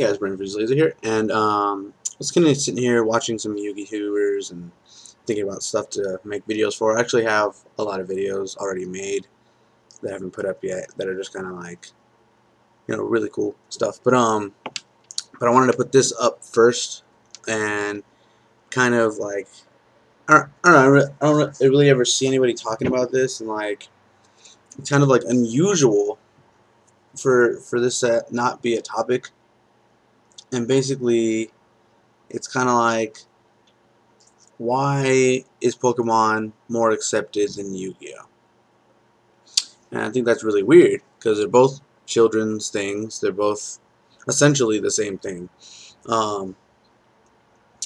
Hey guys, Brandon Freeze Laser here, and I was kind of sitting here watching some Yugiohers and thinking about stuff to make videos for. I actually have a lot of videos already made that I haven't put up yet that are just kind of like, really cool stuff. But I wanted to put this up first and kind of like, I don't know, I don't really ever see anybody talking about this, and like, it's kind of like unusual for this to not be a topic. And basically, it's kind of like, why is Pokemon more accepted than Yu-Gi-Oh? And I think that's really weird because they're both children's things. They're both essentially the same thing. And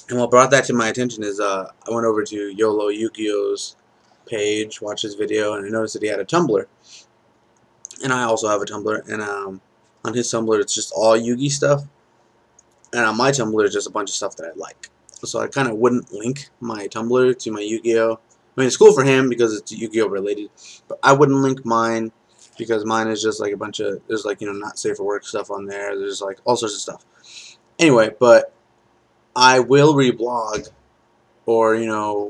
what brought that to my attention is I went over to Yugioh's page, watched his video, and I noticed that he had a Tumblr. And I also have a Tumblr. And on his Tumblr, it's just all Yugi stuff. And on my Tumblr, it's just a bunch of stuff that I like. So I kind of wouldn't link my Tumblr to my Yu-Gi-Oh. I mean, it's cool for him because it's Yu-Gi-Oh related, but I wouldn't link mine because mine is just like a bunch of, there's like, not safe for work stuff on there. There's like all sorts of stuff. Anyway, but I will reblog or,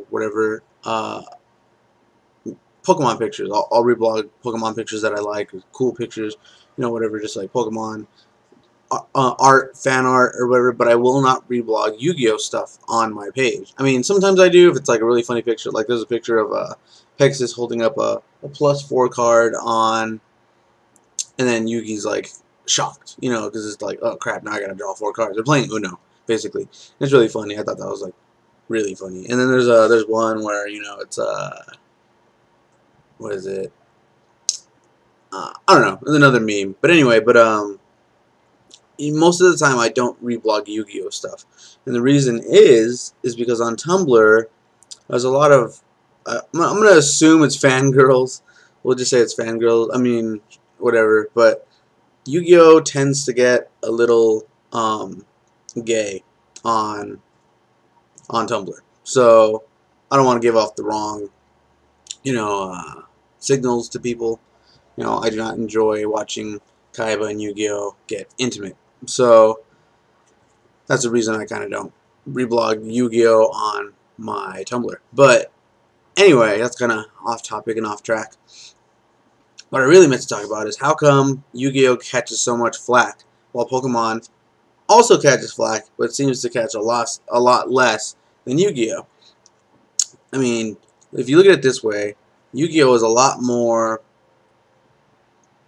whatever, Pokemon pictures. I'll reblog Pokemon pictures that I like, cool pictures, whatever, just like Pokemon art, fan art, or whatever, but I will not reblog Yu-Gi-Oh stuff on my page. I mean, sometimes I do if it's like a really funny picture. Like there's a picture of Pegasus holding up a +4 card on, and then Yugi's like shocked, because it's like, oh crap, now I gotta draw 4 cards. They're playing Uno, basically. It's really funny. I thought that was like really funny. And then there's one where it's what is it? I don't know. There's another meme, but anyway, most of the time I don't reblog Yu-Gi-Oh stuff, and the reason is because on Tumblr there's a lot of I'm gonna assume it's fangirls. We'll just say it's fangirls. I mean, whatever. But Yu-Gi-Oh tends to get a little gay on Tumblr, so I don't want to give off the wrong signals to people. I do not enjoy watching Kaiba and Yu-Gi-Oh get intimate. So that's the reason I kind of don't reblog Yu-Gi-Oh on my Tumblr. But anyway, that's kind of off topic and off track. What I really meant to talk about is how come Yu-Gi-Oh catches so much flack while Pokemon also catches flack, but seems to catch a lot less than Yu-Gi-Oh. I mean, if you look at it this way, Yu-Gi-Oh is a lot more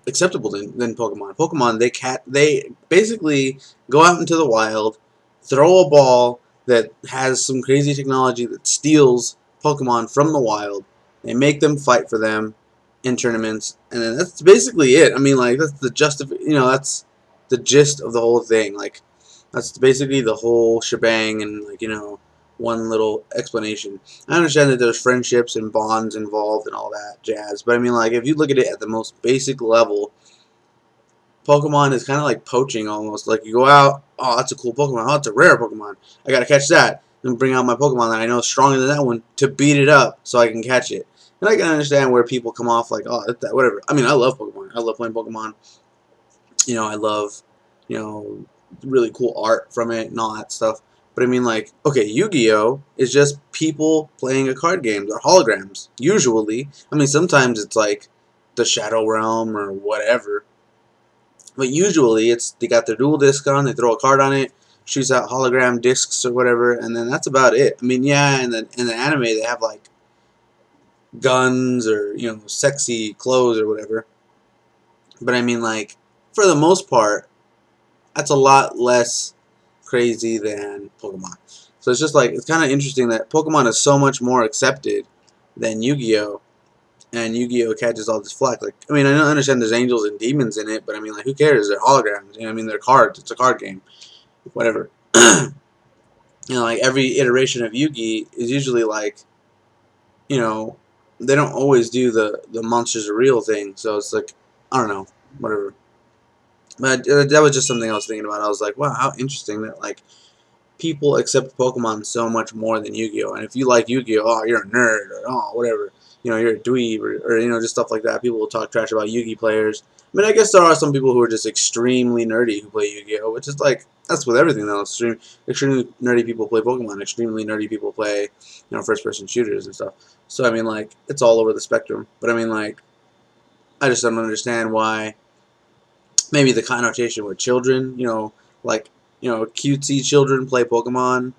acceptable than Pokemon. Pokemon, they basically go out into the wild, throw a ball that has some crazy technology that steals Pokemon from the wild. They make them fight for them in tournaments, and then that's basically it. I mean, like that's that's the gist of the whole thing. Like that's basically the whole shebang, and like one little explanation. I understand that there's friendships and bonds involved and all that jazz, but I mean, like, if you look at it at the most basic level, Pokemon is kind of like poaching almost. Like, you go out, oh, that's a cool Pokemon, oh, it's a rare Pokemon, I gotta catch that, and bring out my Pokemon that I know is stronger than that one to beat it up so I can catch it. And I can understand where people come off like, oh, that, whatever. I mean, I love Pokemon. I love playing Pokemon. I love, really cool art from it and all that stuff. But I mean, like, okay, Yu-Gi-Oh is just people playing a card game. They're holograms, usually. I mean, sometimes it's like the Shadow Realm or whatever. But usually, they got their dual disc on, they throw a card on it, shoots out hologram discs or whatever, and then that's about it. I mean, yeah, in the anime, they have, like, guns or, sexy clothes or whatever. But I mean, like, for the most part, that's a lot less crazy than Pokemon. So it's just like, it's kind of interesting that Pokemon is so much more accepted than Yu-Gi-Oh, and Yu-Gi-Oh catches all this flack. Like, I mean, I understand there's angels and demons in it, but I mean, like, who cares? They're holograms. I mean, they're cards. It's a card game. Whatever. Like, every iteration of Yu-Gi is usually like, they don't always do the monsters are real thing. So it's like, I don't know, whatever. But that was just something I was thinking about. I was like, wow, how interesting that, like, people accept Pokemon so much more than Yu-Gi-Oh! And if you like Yu-Gi-Oh! Oh, you're a nerd, or oh, whatever. you're a dweeb or just stuff like that. People will talk trash about Yugi players. I mean, I guess there are some people who are just extremely nerdy who play Yu-Gi-Oh, which is like that's with everything though. Extremely nerdy people play Pokemon. Extremely nerdy people play first-person shooters and stuff. So I mean, like it's all over the spectrum. But I mean, like I just don't understand why maybe the connotation with children, like cutesy children play Pokemon.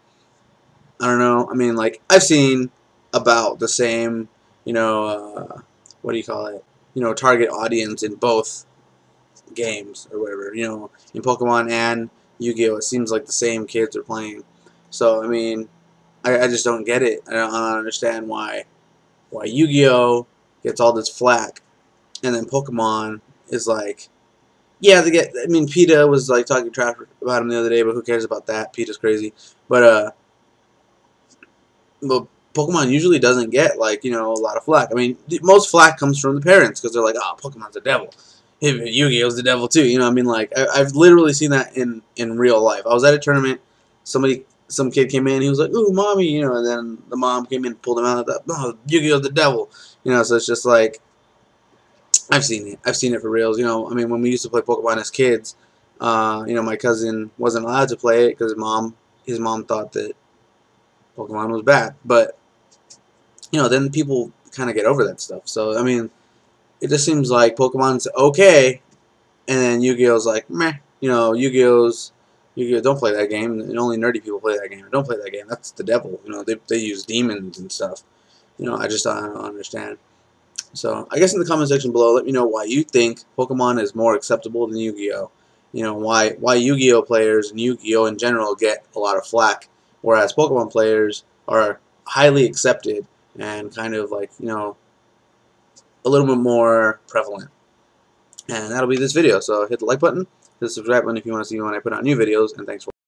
I don't know. I mean, like I've seen about the same, what do you call it? Target audience in both games or whatever. In Pokemon and Yu-Gi-Oh, it seems like the same kids are playing. So I mean, I just don't get it. I don't understand why Yu-Gi-Oh gets all this flack, and then Pokemon is like, yeah, they get. I mean, PETA was like talking trash about him the other day, but who cares about that? PETA's crazy, but Pokemon usually doesn't get like a lot of flack. I mean, most flack comes from the parents because they're like, "Oh, Pokemon's the devil. Yu-Gi-Oh's the devil too." I mean, like I've literally seen that in real life. I was at a tournament. Some kid came in. He was like, "Ooh, mommy," and then the mom came in and pulled him out. "Oh, Yu-Gi-Oh's the devil." So it's just like I've seen it. I've seen it for reals. I mean, when we used to play Pokemon as kids, my cousin wasn't allowed to play it because his mom thought that Pokemon was bad. But then people kind of get over that stuff. So I mean, it just seems like Pokemon's okay, and then Yu-Gi-Oh's like meh. Yu-Gi-Oh, don't play that game. And only nerdy people play that game. Don't play that game. That's the devil. They use demons and stuff. I just don't understand. So I guess in the comment section below, let me know why you think Pokemon is more acceptable than Yu-Gi-Oh. Why Yu-Gi-Oh players and Yu-Gi-Oh in general get a lot of flack, whereas Pokemon players are highly accepted and kind of like a little bit more prevalent. And that'll be this video. So hit the like button, hit the subscribe button if you want to see when I put out new videos, and thanks for watching.